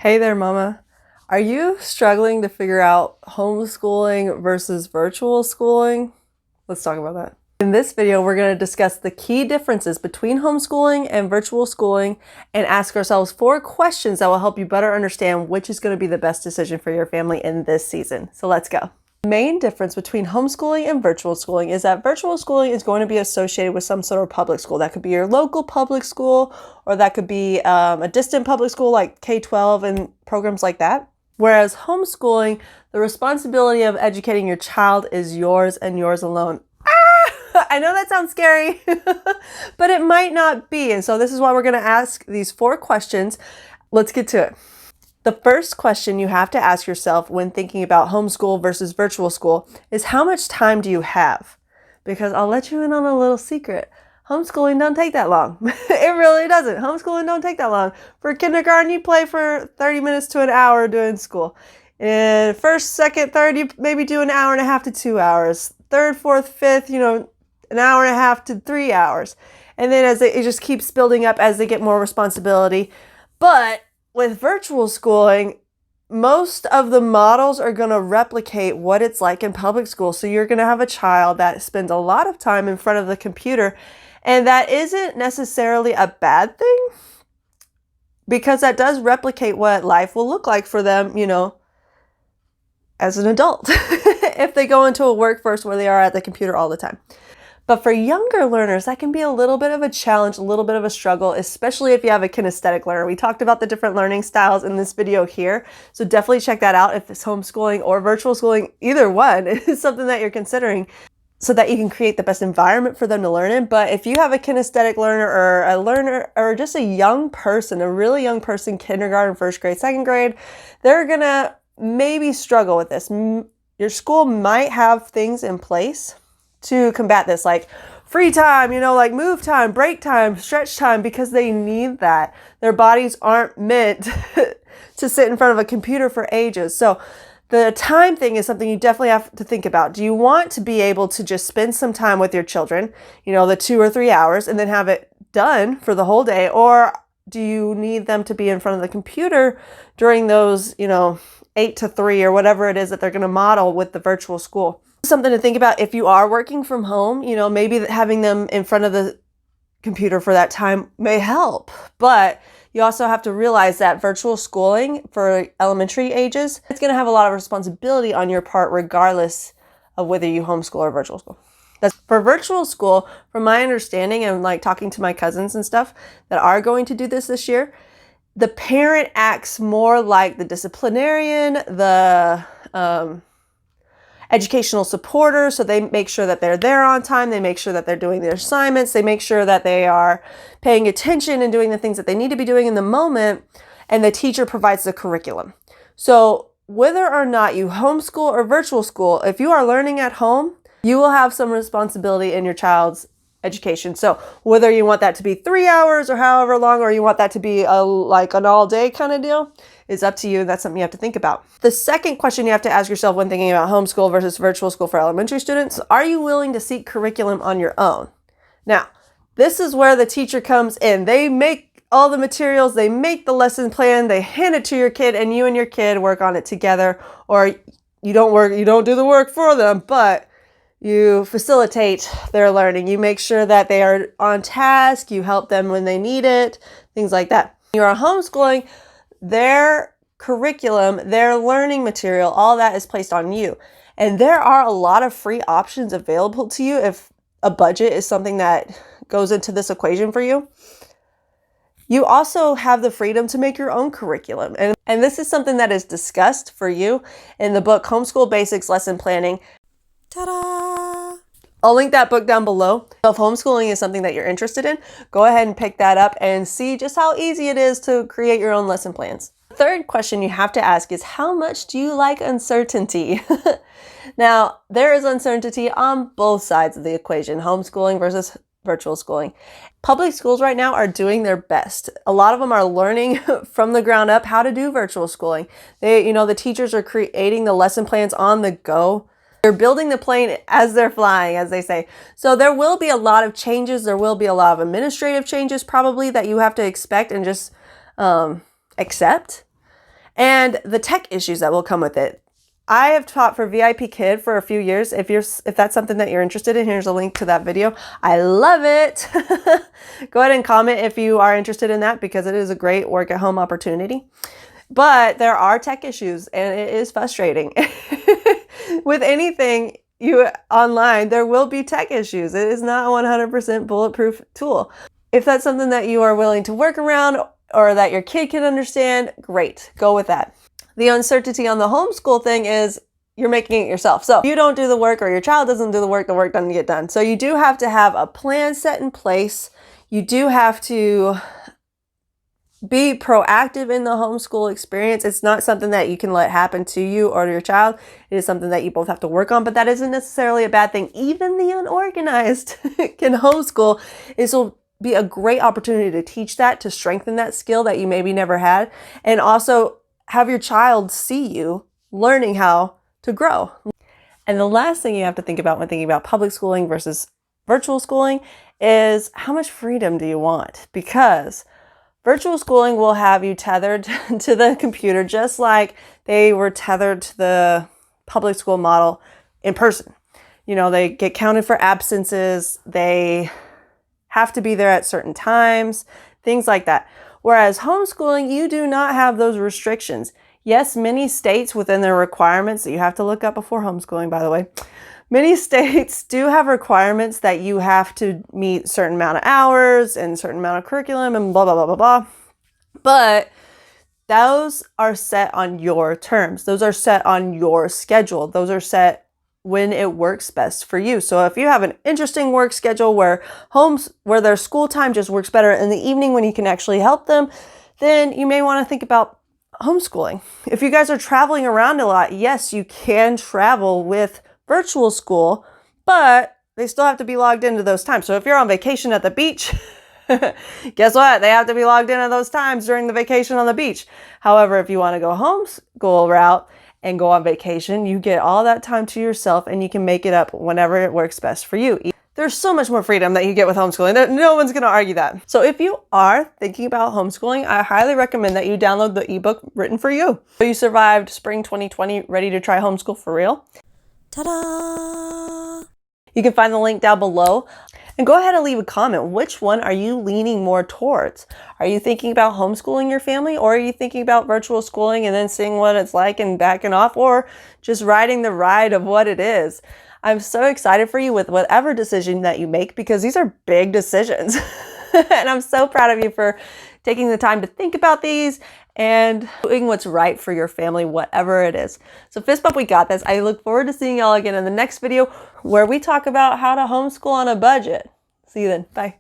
Hey there, Mama. Are you struggling to figure out homeschooling versus virtual schooling? Let's talk about that. In this video, we're going to discuss the key differences between homeschooling and virtual schooling and ask ourselves 4 questions that will help you better understand which is going to be the best decision for your family in this season. So let's go. The main difference between homeschooling and virtual schooling is that virtual schooling is going to be associated with some sort of public school. That could be your local public school, or that could be a distant public school like K-12 and programs like that. Whereas homeschooling, the responsibility of educating your child is yours and yours alone. I know that sounds scary, but it might not be. And so this is why we're going to ask these 4 questions. Let's get to it. The first question you have to ask yourself when thinking about homeschool versus virtual school is how much time do you have? Because I'll let you in on a little secret. Homeschooling don't take that long. It really doesn't. Homeschooling don't take that long. For kindergarten, you play for 30 minutes to an hour doing school. In first, second, third, you maybe do an hour and a half to 2 hours. Third, fourth, fifth, an hour and a half to 3 hours. And then it just keeps building up as they get more responsibility. But with virtual schooling, most of the models are going to replicate what it's like in public school. So you're going to have a child that spends a lot of time in front of the computer, and that isn't necessarily a bad thing because that does replicate what life will look like for them, as an adult if they go into a workforce where they are at the computer all the time. But for younger learners, that can be a little bit of a challenge, a little bit of a struggle, especially if you have a kinesthetic learner. We talked about the different learning styles in this video here, so definitely check that out if it's homeschooling or virtual schooling. Either one is something that you're considering so that you can create the best environment for them to learn in. But if you have a kinesthetic learner or a learner or just a young person, a really young person, kindergarten, first grade, second grade, they're gonna maybe struggle with this. Your school might have things in place to combat this, like free time, like move time, break time, stretch time, because they need that. Their bodies aren't meant to sit in front of a computer for ages. So the time thing is something you definitely have to think about. Do you want to be able to just spend some time with your children, the 2 or 3 hours, and then have it done for the whole day? Or do you need them to be in front of the computer during those, 8 to 3 or whatever it is that they're going to model with the virtual school? Something to think about if you are working from home, maybe having them in front of the computer for that time may help. But you also have to realize that virtual schooling for elementary ages, it's going to have a lot of responsibility on your part regardless of whether you homeschool or virtual school. That's for virtual school, from my understanding and like talking to my cousins and stuff that are going to do this year, the parent acts more like the disciplinarian, the educational supporter. So they make sure that they're there on time. They make sure that they're doing their assignments. They make sure that they are paying attention and doing the things that they need to be doing in the moment. And the teacher provides the curriculum. So whether or not you homeschool or virtual school, if you are learning at home, you will have some responsibility in your child's education. So whether you want that to be 3 hours or however long, or you want that to be like an all day kind of deal, is up to you. That's something you have to think about. The second question you have to ask yourself when thinking about homeschool versus virtual school for elementary students, are you willing to seek curriculum on your own? Now, this is where the teacher comes in. They make all the materials, they make the lesson plan, they hand it to your kid, and you and your kid work on it together. Or you don't do the work for them, but you facilitate their learning. You make sure that they are on task. You help them when they need it, things like that. You are homeschooling, their curriculum, their learning material, all that is placed on you. And there are a lot of free options available to you if a budget is something that goes into this equation for you. You also have the freedom to make your own curriculum. And this is something that is discussed for you in the book Homeschool Basics Lesson Planning. Ta-da! I'll link that book down below. So if homeschooling is something that you're interested in, go ahead and pick that up and see just how easy it is to create your own lesson plans. The third question you have to ask is, how much do you like uncertainty? Now, there is uncertainty on both sides of the equation, homeschooling versus virtual schooling. Public schools right now are doing their best. A lot of them are learning from the ground up how to do virtual schooling. The teachers are creating the lesson plans on the go. They're building the plane as they're flying, as they say. So there will be a lot of changes. There will be a lot of administrative changes probably that you have to expect and just accept. and the tech issues that will come with it. I have taught for VIP Kid for a few years. If that's something that you're interested in, here's a link to that video. I love it. Go ahead and comment if you are interested in that, because it is a great work at home opportunity. But there are tech issues, and it is frustrating. With anything online, there will be tech issues. It is not a 100% bulletproof tool. If that's something that you are willing to work around or that your kid can understand, great, go with that. The uncertainty on the homeschool thing is you're making it yourself. So if you don't do the work or your child doesn't do the work doesn't get done. So you do have to have a plan set in place. You do have to be proactive in the homeschool experience. It's not something that you can let happen to you or to your child. It is something that you both have to work on, but that isn't necessarily a bad thing. Even the unorganized can homeschool. This will be a great opportunity to teach that, to strengthen that skill that you maybe never had, and also have your child see you learning how to grow. And the last thing you have to think about when thinking about public schooling versus virtual schooling is how much freedom do you want? Because virtual schooling will have you tethered to the computer just like they were tethered to the public school model in person. You know, they get counted for absences, they have to be there at certain times, things like that. Whereas homeschooling, you do not have those restrictions. Yes, many states within their requirements that you have to look up before homeschooling, by the way, many states do have requirements that you have to meet a certain amount of hours and a certain amount of curriculum and blah, blah, blah, blah, blah. But those are set on your terms. Those are set on your schedule. Those are set when it works best for you. So if you have an interesting work schedule where their school time just works better in the evening when you can actually help them, then you may want to think about homeschooling. If you guys are traveling around a lot, yes, you can travel with virtual school, but they still have to be logged into those times. So if you're on vacation at the beach, guess what? They have to be logged in at those times during the vacation on the beach. However, if you want to go homeschool route and go on vacation, you get all that time to yourself and you can make it up whenever it works best for you. There's so much more freedom that you get with homeschooling. No one's going to argue that. So if you are thinking about homeschooling, I highly recommend that you download the ebook written for you. So you survived spring 2020, ready to try homeschool for real? Ta-da! You can find the link down below. And go ahead and leave a comment. Which one are you leaning more towards? Are you thinking about homeschooling your family, or are you thinking about virtual schooling and then seeing what it's like and backing off, or just riding the ride of what it is? I'm so excited for you with whatever decision that you make, because these are big decisions. And I'm so proud of you for taking the time to think about these and doing what's right for your family, whatever it is. So fist bump, we got this. I look forward to seeing y'all again in the next video where we talk about how to homeschool on a budget. See you then. Bye.